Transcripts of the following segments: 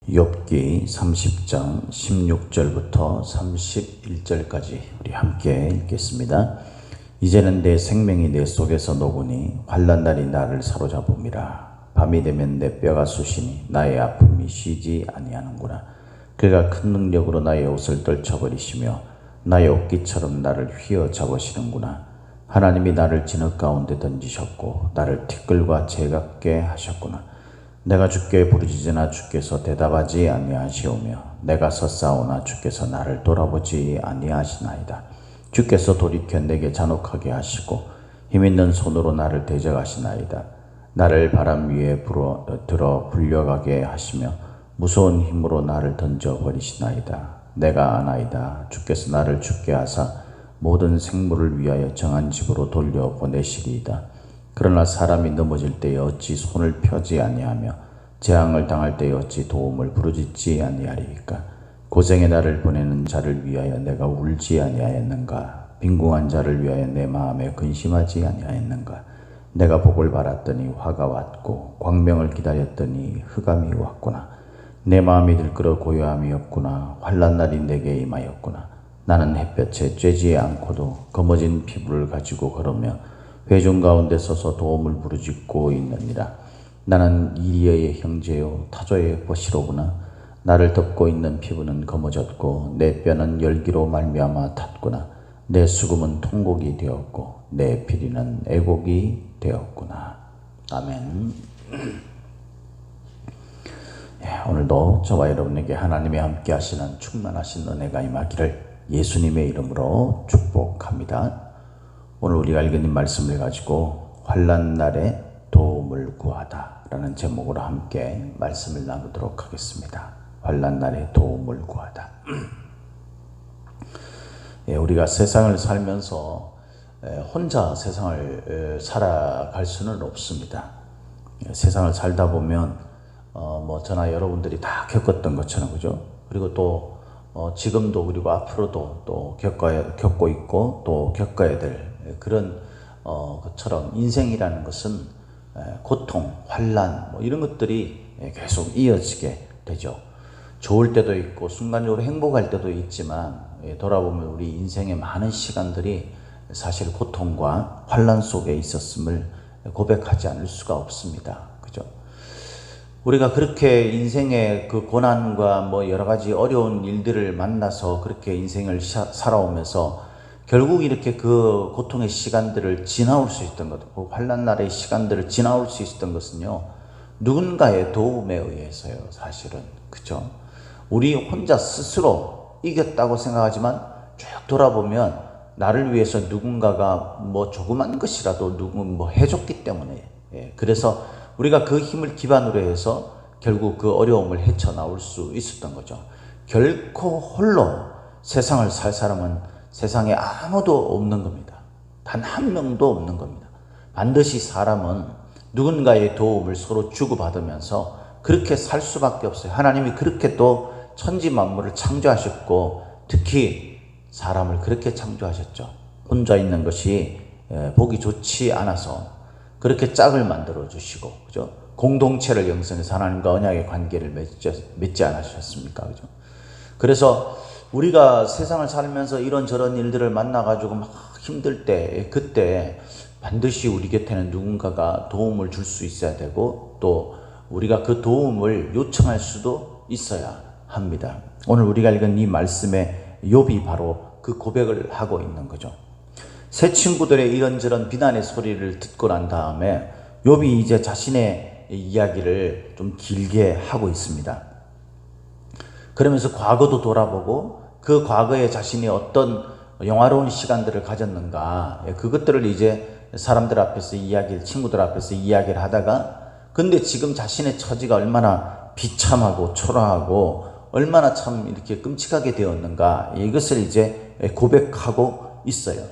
욥기 30장 16절부터 31절까지 우리 함께 읽겠습니다. 이제는 내 생명이 내 속에서 녹으니 환난날이 나를 사로잡음이라. 밤이 되면 내 뼈가 쑤시니 나의 아픔이 쉬지 아니하는구나. 그가 큰 능력으로 나의 옷을 떨쳐버리시며 나의 옷깃처럼 나를 휘어잡으시는구나. 하나님이 나를 진흙 가운데 던지셨고 나를 티끌과 재같게 하셨구나. 내가 주께 부르짖으나 주께서 대답하지 아니하시오며 내가 섰사오나 주께서 나를 돌아보지 아니하시나이다. 주께서 돌이켜 내게 잔혹하게 하시고 힘있는 손으로 나를 대적하시나이다. 나를 바람 위에 들어 불려가게 하시며 무서운 힘으로 나를 던져버리시나이다. 내가 아나이다. 주께서 나를 죽게 하사 모든 생물을 위하여 정한 집으로 돌려보내시리이다. 그러나 사람이 넘어질 때에 어찌 손을 펴지 아니하며 재앙을 당할 때에 어찌 도움을 부르짖지 아니하리이까. 고생의 나를 보내는 자를 위하여 내가 울지 아니하였는가. 빈궁한 자를 위하여 내 마음에 근심하지 아니하였는가. 내가 복을 바랐더니 화가 왔고 광명을 기다렸더니 흑암이 왔구나. 내 마음이 들끓어 고요함이 없구나. 환난날이 내게 임하였구나. 나는 햇볕에 쬐지 않고도 검어진 피부를 가지고 걸으며 회중 가운데 서서 도움을 부르짖고 있느니라. 나는 이리의 형제요 타조의 벗이로구나. 나를 덮고 있는 피부는 검어졌고 내 뼈는 열기로 말미암아 탔구나. 내 수금은 통곡이 되었고 내 피리는 애곡이 되었구나. 아멘. 오늘도 저와 여러분에게 하나님이 함께 하시는 충만하신 은혜가 임하기를 예수님의 이름으로 축복합니다. 오늘 우리가 읽은 말씀을 가지고 환난날에 도움을 구하다 라는 제목으로 함께 말씀을 나누도록 하겠습니다. 환난날에 도움을 구하다. 우리가 세상을 살면서 혼자 세상을 살아갈 수는 없습니다. 세상을 살다 보면 저나 여러분들이 다 겪었던 것처럼, 그죠? 그리고 또 지금도 그리고 앞으로도 또 겪고 있고 또 겪어야 될 그런 것처럼 인생이라는 것은 고통, 환난 이런 것들이 계속 이어지게 되죠. 좋을 때도 있고 순간적으로 행복할 때도 있지만 돌아보면 우리 인생의 많은 시간들이 사실 고통과 환난 속에 있었음을 고백하지 않을 수가 없습니다. 그죠? 우리가 그렇게 인생의 그 고난과 여러 가지 어려운 일들을 만나서 그렇게 인생을 살아오면서 결국 이렇게 그 고통의 시간들을 지나올 수 있었던 것, 그 환난날의 시간들을 지나올 수 있었던 것은요, 누군가의 도움에 의해서요, 사실은. 그죠? 우리 혼자 스스로 이겼다고 생각하지만 쭉 돌아보면 나를 위해서 누군가가 조그만 것이라도 해줬기 때문에, 그래서 우리가 그 힘을 기반으로 해서 결국 그 어려움을 헤쳐나올 수 있었던 거죠. 결코 홀로 세상을 살 사람은 세상에 아무도 없는 겁니다. 단 한 명도 없는 겁니다. 반드시 사람은 누군가의 도움을 서로 주고받으면서 그렇게 살 수밖에 없어요. 하나님이 그렇게 또 천지 만물을 창조하셨고 특히 사람을 그렇게 창조하셨죠. 혼자 있는 것이 보기 좋지 않아서 그렇게 짝을 만들어 주시고, 그죠? 공동체를 형성해서 하나님과 언약의 관계를 맺지 않으셨습니까? 그죠? 그래서 우리가 세상을 살면서 이런저런 일들을 만나가지고 막 힘들 때, 그때 반드시 우리 곁에는 누군가가 도움을 줄 수 있어야 되고 또 우리가 그 도움을 요청할 수도 있어야 합니다. 오늘 우리가 읽은 이 말씀에 욥이 바로 그 고백을 하고 있는 거죠. 새 친구들의 이런저런 비난의 소리를 듣고 난 다음에 욥이 이제 자신의 이야기를 좀 길게 하고 있습니다. 그러면서 과거도 돌아보고 그 과거에 자신이 어떤 영화로운 시간들을 가졌는가, 그것들을 이제 사람들 앞에서 친구들 앞에서 이야기를 하다가 근데 지금 자신의 처지가 얼마나 비참하고 초라하고 얼마나 참 이렇게 끔찍하게 되었는가, 이것을 이제 고백하고 있어요.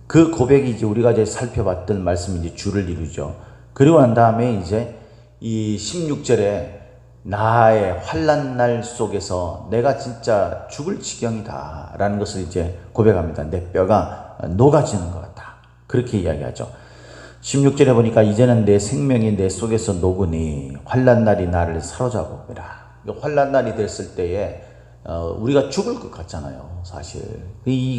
그 고백이 이제 우리가 이제 살펴봤던 말씀이 이제 줄을 이루죠. 그리고 난 다음에 이제 이 16절에 나의 환난날 속에서 내가 진짜 죽을 지경이다 라는 것을 이제 고백합니다. 내 뼈가 녹아지는 것 같다, 그렇게 이야기하죠. 16절에 보니까 이제는 내 생명이 내 속에서 녹으니 환난날이 나를 사로잡음이라. 환난 날이 됐을 때에 우리가 죽을 것 같잖아요. 사실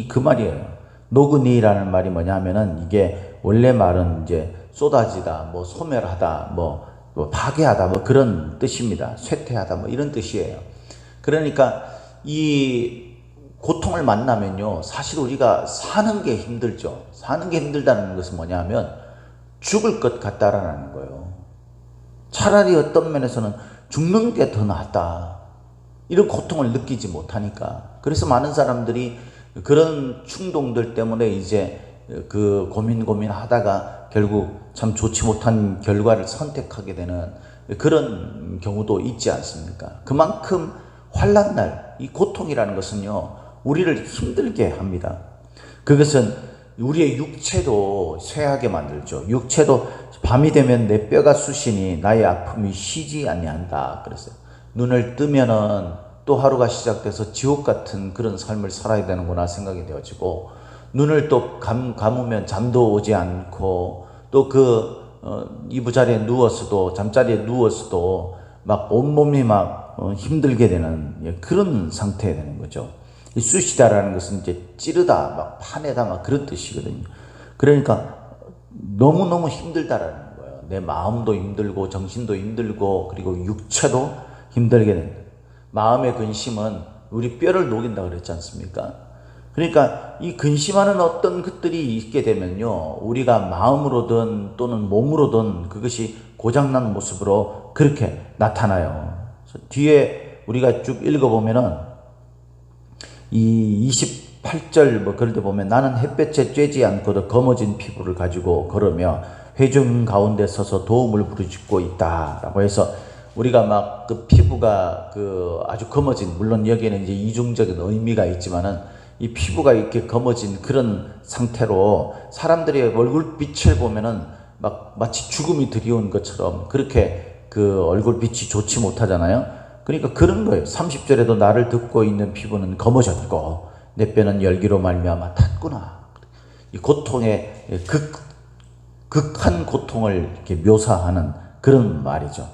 그 말이에요. 노그니라는 말이 뭐냐면은 이게 원래 말은 이제 쏟아지다, 뭐 소멸하다, 뭐 파괴하다, 뭐 그런 뜻입니다. 쇠퇴하다, 뭐 이런 뜻이에요. 그러니까 이 고통을 만나면요, 사실 우리가 사는 게 힘들죠. 사는 게 힘들다는 것은 뭐냐면 죽을 것 같다라는 거예요. 차라리 어떤 면에서는 죽는 게 더 낫다, 이런 고통을 느끼지 못하니까. 그래서 많은 사람들이 그런 충동들 때문에 이제 그 고민하다가 결국 참 좋지 못한 결과를 선택하게 되는 그런 경우도 있지 않습니까? 그만큼 환난날, 이 고통이라는 것은요, 우리를 힘들게 합니다. 그것은 우리의 육체도 쇠하게 만들죠. 육체도 밤이 되면 내 뼈가 쑤시니 나의 아픔이 쉬지 아니한다 그랬어요. 눈을 뜨면은 또 하루가 시작돼서 지옥 같은 그런 삶을 살아야 되는구나 생각이 되어지고, 눈을 또 감으면 잠도 오지 않고, 또 이부자리에 누웠어도, 잠자리에 누웠어도 막 온몸이 막 힘들게 되는 그런 상태가 되는 거죠. 이 쑤시다라는 것은 이제 찌르다, 막 파내다, 막 그런 뜻이거든요. 그러니까 너무너무 힘들다라는 거예요. 내 마음도 힘들고, 정신도 힘들고, 그리고 육체도 힘들게 된다. 마음의 근심은 우리 뼈를 녹인다 그랬지 않습니까? 그러니까 이 근심하는 어떤 것들이 있게 되면요, 우리가 마음으로든 또는 몸으로든 그것이 고장난 모습으로 그렇게 나타나요. 그래서 뒤에 우리가 쭉 읽어보면은 이 28절 뭐 그럴 때 보면, 나는 햇볕에 쬐지 않고도 검어진 피부를 가지고 걸으며 회중 가운데 서서 도움을 부르짖고 있다라고 해서, 우리가 막 그 피부가 아주 검어진, 물론 여기에는 이제 이중적인 의미가 있지만은 이 피부가 이렇게 검어진 그런 상태로 사람들의 얼굴빛을 보면은 막 마치 죽음이 드리운 것처럼 그렇게 그 얼굴빛이 좋지 못하잖아요. 그러니까 그런 거예요. 30절에도 나를 듣고 있는 피부는 검어졌고 내 뼈는 열기로 말미암아 탔구나. 이 고통의 극한 고통을 이렇게 묘사하는 그런 말이죠.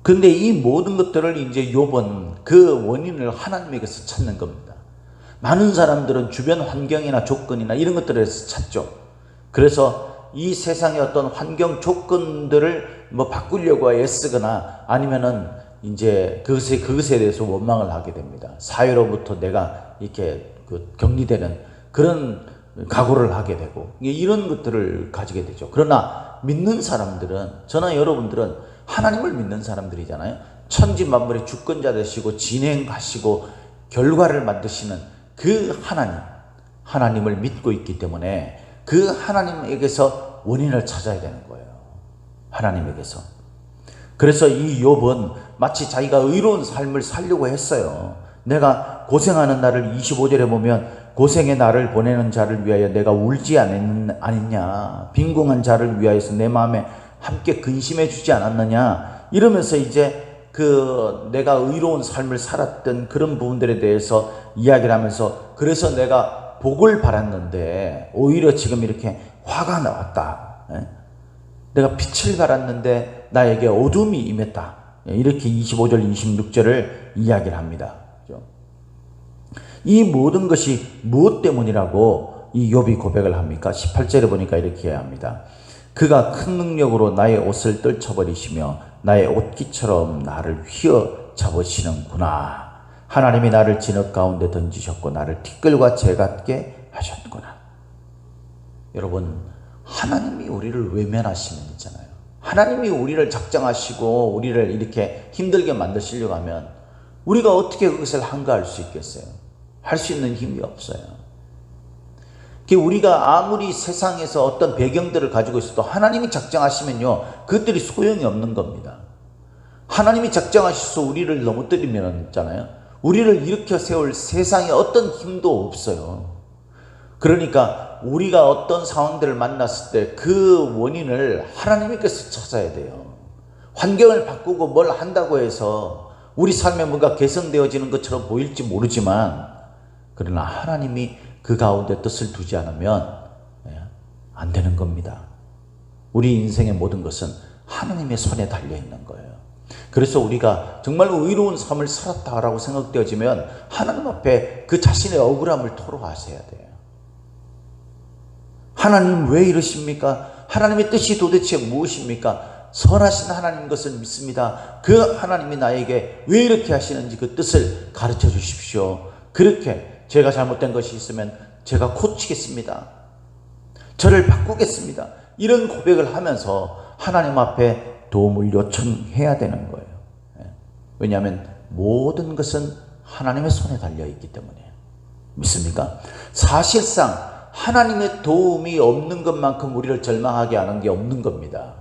근데 이 모든 것들을 이제 욥은 그 원인을 하나님에게서 찾는 겁니다. 많은 사람들은 주변 환경이나 조건이나 이런 것들에서 찾죠. 그래서 이 세상의 어떤 환경 조건들을 뭐 바꾸려고 애쓰거나 아니면은 이제 그것에 대해서 원망을 하게 됩니다. 사회로부터 내가 이렇게 격리되는 그런 각오를 하게 되고 이런 것들을 가지게 되죠. 그러나 믿는 사람들은, 저나 여러분들은 하나님을 믿는 사람들이잖아요. 천지 만물의 주권자 되시고 진행하시고 결과를 만드시는 그 하나님을 믿고 있기 때문에 그 하나님에게서 원인을 찾아야 되는 거예요. 하나님에게서. 그래서 이 욥은 마치 자기가 의로운 삶을 살려고 했어요. 내가 고생하는 날을 25절에 보면, 고생의 날을 보내는 자를 위하여 내가 울지 않았냐, 빈궁한 자를 위하여서 내 마음에 함께 근심해 주지 않았느냐, 이러면서 이제 내가 의로운 삶을 살았던 그런 부분들에 대해서 이야기를 하면서, 그래서 내가 복을 바랐는데 오히려 지금 이렇게 화가 나왔다. 내가 빛을 바랐는데 나에게 어둠이 임했다. 이렇게 25절 26절을 이야기를 합니다. 이 모든 것이 무엇 때문이라고 이 욥이 고백을 합니까? 18절에 보니까 이렇게 합니다. 그가 큰 능력으로 나의 옷을 떨쳐버리시며 나의 옷깃처럼 나를 휘어 잡으시는구나. 하나님이 나를 진흙 가운데 던지셨고 나를 티끌과 재 같게 하셨구나. 여러분, 하나님이 우리를 외면하시면 있잖아요. 하나님이 우리를 작정하시고 우리를 이렇게 힘들게 만드시려고 하면 우리가 어떻게 그것을 한가할 수 있겠어요? 할 수 있는 힘이 없어요. 우리가 아무리 세상에서 어떤 배경들을 가지고 있어도 하나님이 작정하시면요, 그것들이 소용이 없는 겁니다. 하나님이 작정하셔서 우리를 넘어뜨리면 있잖아요, 우리를 일으켜 세울 세상에 어떤 힘도 없어요. 그러니까 우리가 어떤 상황들을 만났을 때 그 원인을 하나님께서 찾아야 돼요. 환경을 바꾸고 뭘 한다고 해서 우리 삶에 뭔가 개선되어지는 것처럼 보일지 모르지만, 그러나 하나님이 그 가운데 뜻을 두지 않으면 안 되는 겁니다. 우리 인생의 모든 것은 하나님의 손에 달려 있는 거예요. 그래서 우리가 정말로 의로운 삶을 살았다라고 생각되어지면 하나님 앞에 그 자신의 억울함을 토로하셔야 돼요. 하나님 왜 이러십니까? 하나님의 뜻이 도대체 무엇입니까? 선하신 하나님 것을 믿습니다. 그 하나님이 나에게 왜 이렇게 하시는지 그 뜻을 가르쳐 주십시오. 그렇게 제가 잘못된 것이 있으면 제가 고치겠습니다. 저를 바꾸겠습니다. 이런 고백을 하면서 하나님 앞에 도움을 요청해야 되는 거예요. 왜냐하면 모든 것은 하나님의 손에 달려있기 때문에. 믿습니까? 사실상 하나님의 도움이 없는 것만큼 우리를 절망하게 하는 게 없는 겁니다.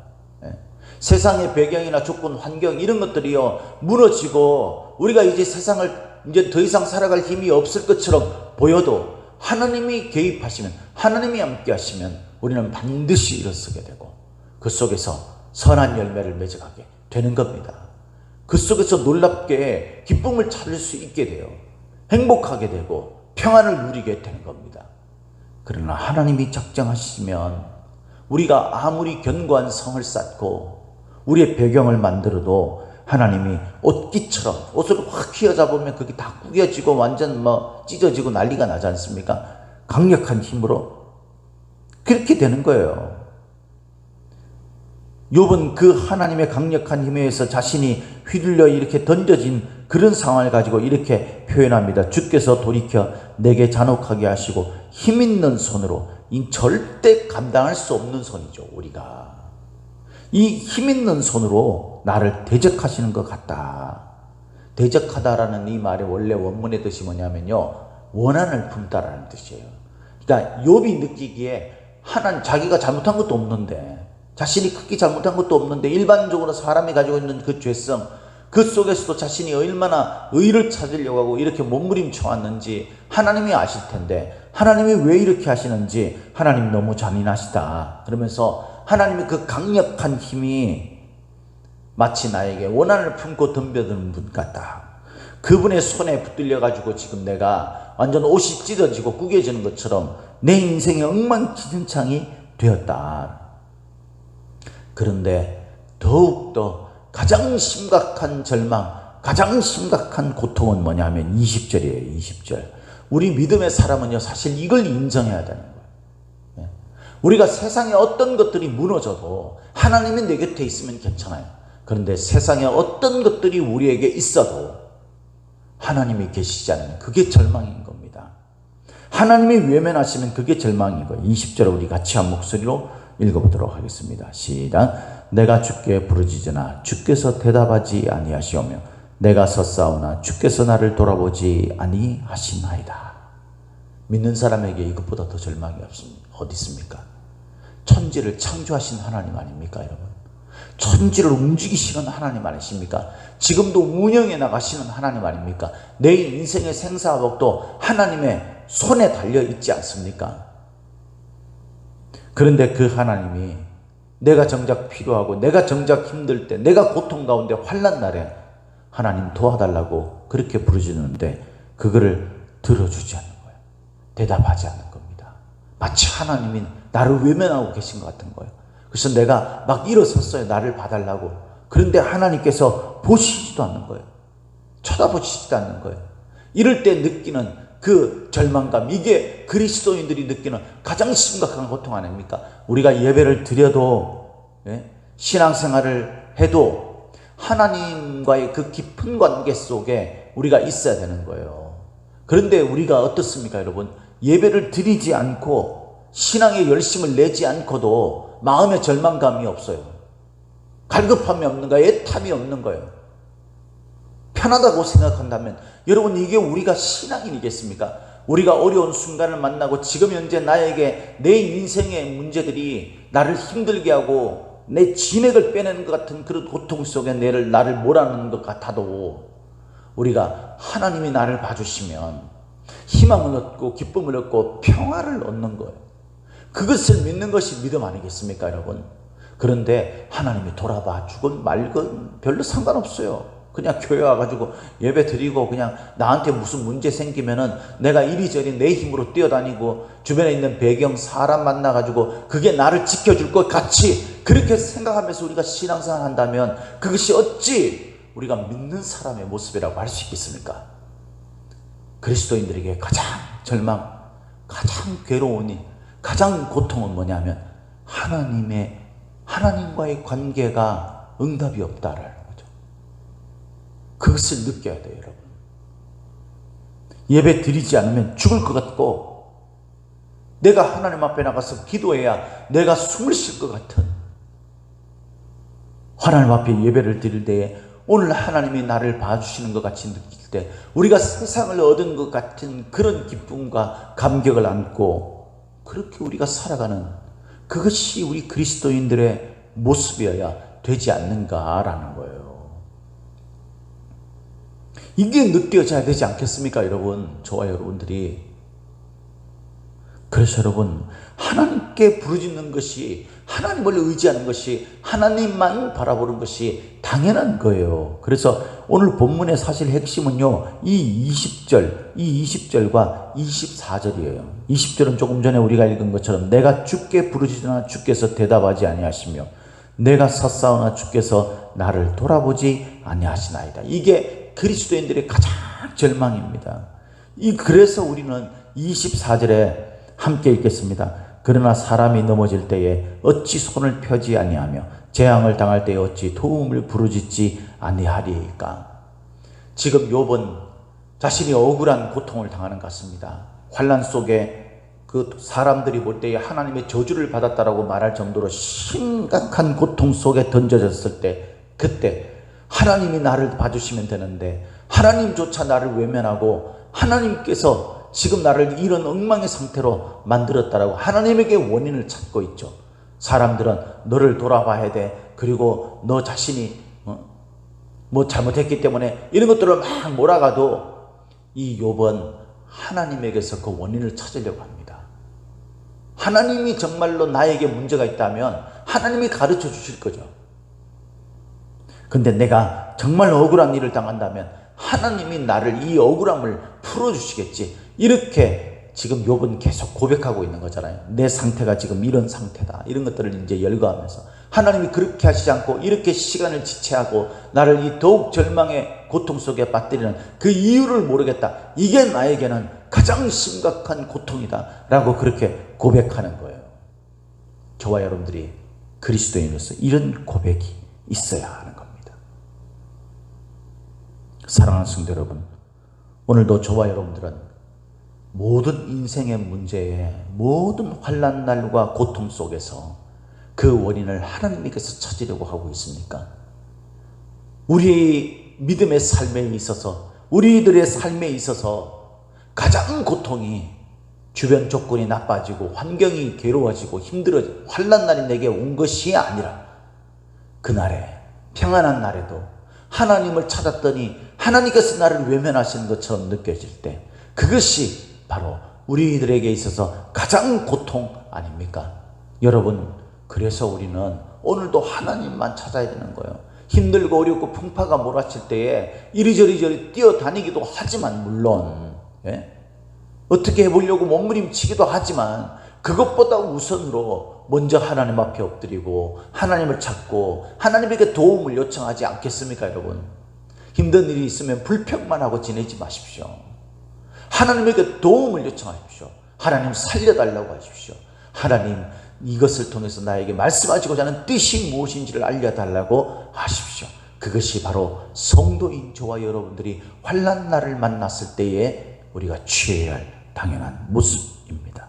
세상의 배경이나 조건, 환경 이런 것들이요 무너지고 우리가 이제 세상을 이제 더 이상 살아갈 힘이 없을 것처럼 보여도 하나님이 개입하시면, 하나님이 함께 하시면 우리는 반드시 일어서게 되고 그 속에서 선한 열매를 맺어가게 되는 겁니다. 그 속에서 놀랍게 기쁨을 찾을 수 있게 돼요. 행복하게 되고 평안을 누리게 되는 겁니다. 그러나 하나님이 작정하시면 우리가 아무리 견고한 성을 쌓고 우리의 배경을 만들어도 하나님이 옷깃처럼 옷을 확 휘어잡으면 그게 다 구겨지고 완전 찢어지고 난리가 나지 않습니까? 강력한 힘으로 그렇게 되는 거예요. 욥은 그 하나님의 강력한 힘에 의해서 자신이 휘둘려 이렇게 던져진 그런 상황을 가지고 이렇게 표현합니다. 주께서 돌이켜 내게 잔혹하게 하시고 힘 있는 손으로, 이 절대 감당할 수 없는 손이죠. 우리가 이 힘 있는 손으로 나를 대적하시는 것 같다. 대적하다라는 이 말의 원래 원문의 뜻이 뭐냐면요, 원한을 품다라는 뜻이에요. 그러니까 욥이 느끼기에 하나님, 자기가 잘못한 것도 없는데, 자신이 크게 잘못한 것도 없는데 일반적으로 사람이 가지고 있는 그 죄성, 그 속에서도 자신이 얼마나 의를 찾으려고 하고 이렇게 몸부림쳐 왔는지 하나님이 아실 텐데, 하나님이 왜 이렇게 하시는지 하나님 너무 잔인하시다 그러면서 하나님의 그 강력한 힘이 마치 나에게 원한을 품고 덤벼드는 분 같다. 그분의 손에 붙들려 가지고 지금 내가 완전 옷이 찢어지고 구겨지는 것처럼 내 인생의 엉망진창이 되었다. 그런데 더욱더 가장 심각한 절망, 가장 심각한 고통은 뭐냐면 20절이에요. 20절. 우리 믿음의 사람은요, 사실 이걸 인정해야 되는 거예요. 우리가 세상에 어떤 것들이 무너져도 하나님이 내 곁에 있으면 괜찮아요. 그런데 세상에 어떤 것들이 우리에게 있어도 하나님이 계시지 않으면 그게 절망인 겁니다. 하나님이 외면하시면 그게 절망인 거예요. 20절을 우리 같이 한 목소리로 읽어보도록 하겠습니다. 시작. 내가 주께 부르짖으나 주께서 대답하지 아니하시오며 내가 섰사오나 주께서 나를 돌아보지 아니하시나이다. 믿는 사람에게 이것보다 더 절망이 어디 있습니까? 천지를 창조하신 하나님 아닙니까, 여러분? 천지를 움직이시는 하나님 아니십니까? 지금도 운영해 나가시는 하나님 아닙니까? 내 인생의 생사복도 하나님의 손에 달려 있지 않습니까? 그런데 그 하나님이 내가 정작 필요하고 내가 정작 힘들 때, 내가 고통 가운데 환난 날에 하나님 도와달라고 그렇게 부르짖는데 그거를 들어주지 않는 거예요. 대답하지 않는 겁니다. 마치 하나님이 나를 외면하고 계신 것 같은 거예요. 그래서 내가 막 일어섰어요. 나를 봐달라고. 그런데 하나님께서 보시지도 않는 거예요. 쳐다보시지도 않는 거예요. 이럴 때 느끼는 그 절망감, 이게 그리스도인들이 느끼는 가장 심각한 고통 아닙니까? 우리가 예배를 드려도, 신앙생활을 해도 하나님과의 그 깊은 관계 속에 우리가 있어야 되는 거예요. 그런데 우리가 어떻습니까, 여러분? 예배를 드리지 않고 신앙의 열심을 내지 않고도 마음의 절망감이 없어요. 갈급함이 없는 거예요. 애탐이 없는 거예요. 편하다고 생각한다면 여러분, 이게 우리가 신앙인이겠습니까? 우리가 어려운 순간을 만나고 지금 현재 나에게 내 인생의 문제들이 나를 힘들게 하고 내 진액을 빼내는 것 같은 그런 고통 속에 나를 몰아넣는 것 같아도 우리가 하나님이 나를 봐주시면 희망을 얻고 기쁨을 얻고 평화를 얻는 거예요. 그것을 믿는 것이 믿음 아니겠습니까, 여러분? 그런데 하나님이 돌아봐 주건 말건 별로 상관없어요. 그냥 교회 와가지고 예배 드리고 그냥 나한테 무슨 문제 생기면은 내가 이리저리 내 힘으로 뛰어다니고 주변에 있는 배경 사람 만나가지고 그게 나를 지켜줄 것 같이 그렇게 생각하면서 우리가 신앙생활 한다면 그것이 어찌 우리가 믿는 사람의 모습이라고 할 수 있겠습니까? 그리스도인들에게 가장 절망, 가장 괴로운 일, 가장 고통은 뭐냐면 하나님과의 관계가 응답이 없다라는 거죠. 그것을 느껴야 돼요, 여러분. 예배 드리지 않으면 죽을 것 같고 내가 하나님 앞에 나가서 기도해야 내가 숨을 쉴 것 같은 하나님 앞에 예배를 드릴 때에 오늘 하나님이 나를 봐주시는 것 같이 느낄 때 우리가 세상을 얻은 것 같은 그런 기쁨과 감격을 안고 그렇게 우리가 살아가는 그것이 우리 그리스도인들의 모습이어야 되지 않는가라는 거예요. 이게 느껴져야 되지 않겠습니까, 여러분? 저와 여러분들이. 그래서 여러분, 하나님께 부르짖는 것이, 하나님을 의지하는 것이, 하나님만 바라보는 것이 당연한 거예요. 그래서 오늘 본문의 사실 핵심은요, 이 20절과 24절이에요. 20절은 조금 전에 우리가 읽은 것처럼 내가 주께 부르짖으나 주께서 대답하지 아니하시며 내가 섰사오나 주께서 나를 돌아보지 아니하시나이다. 이게 그리스도인들의 가장 절망입니다. 그래서 우리는 24절에 함께 읽겠습니다. 그러나 사람이 넘어질 때에 어찌 손을 펴지 아니하며 재앙을 당할 때에 어찌 도움을 부르짖지 아니하리까. 지금 욥은 자신이 억울한 고통을 당하는 것 같습니다. 환난 속에 그 사람들이 볼 때에 하나님의 저주를 받았다라고 말할 정도로 심각한 고통 속에 던져졌을 때 그때 하나님이 나를 봐주시면 되는데 하나님조차 나를 외면하고 하나님께서 지금 나를 이런 엉망의 상태로 만들었다라고 하나님에게 원인을 찾고 있죠. 사람들은 너를 돌아봐야 돼. 그리고 너 자신이 뭐 잘못했기 때문에 이런 것들을 막 몰아가도 이 욥은 하나님에게서 그 원인을 찾으려고 합니다. 하나님이 정말로 나에게 문제가 있다면 하나님이 가르쳐 주실 거죠. 근데 내가 정말 억울한 일을 당한다면 하나님이 나를 이 억울함을 풀어주시겠지. 이렇게 지금 욥은 계속 고백하고 있는 거잖아요. 내 상태가 지금 이런 상태다. 이런 것들을 이제 열거하면서 하나님이 그렇게 하시지 않고 이렇게 시간을 지체하고 나를 이 더욱 절망의 고통 속에 빠뜨리는 그 이유를 모르겠다. 이게 나에게는 가장 심각한 고통이다. 라고 그렇게 고백하는 거예요. 저와 여러분들이 그리스도인으로서 이런 고백이 있어야 하는 겁니다. 사랑하는 성도 여러분, 오늘도 저와 여러분들은 모든 인생의 문제에 모든 환난 날과 고통 속에서 그 원인을 하나님께서 찾으려고 하고 있습니까? 우리 믿음의 삶에 있어서 우리들의 삶에 있어서 가장 고통이 주변 조건이 나빠지고 환경이 괴로워지고 힘들어지고 환난 날이 내게 온 것이 아니라 그날에 평안한 날에도 하나님을 찾았더니 하나님께서 나를 외면하시는 것처럼 느껴질 때 그것이 바로 우리들에게 있어서 가장 고통 아닙니까? 여러분, 그래서 우리는 오늘도 하나님만 찾아야 되는 거예요. 힘들고 어렵고 풍파가 몰아칠 때에 이리저리 뛰어다니기도 하지만 물론 어떻게 해보려고 몸부림치기도 하지만 그것보다 우선으로 먼저 하나님 앞에 엎드리고 하나님을 찾고 하나님에게 도움을 요청하지 않겠습니까, 여러분? 힘든 일이 있으면 불평만 하고 지내지 마십시오. 하나님에게 도움을 요청하십시오. 하나님 살려달라고 하십시오. 하나님 이것을 통해서 나에게 말씀하시고자 하는 뜻이 무엇인지를 알려달라고 하십시오. 그것이 바로 성도인 저와 여러분들이 환난 날을 만났을 때에 우리가 취해야 할 당연한 모습입니다.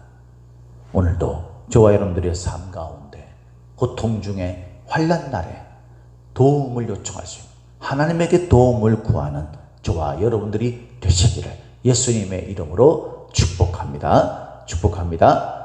오늘도 저와 여러분들의 삶 가운데 고통 중에 환난 날에 도움을 요청할 수 있는 하나님에게 도움을 구하는 저와 여러분들이 되시기를 예수님의 이름으로 축복합니다. 축복합니다.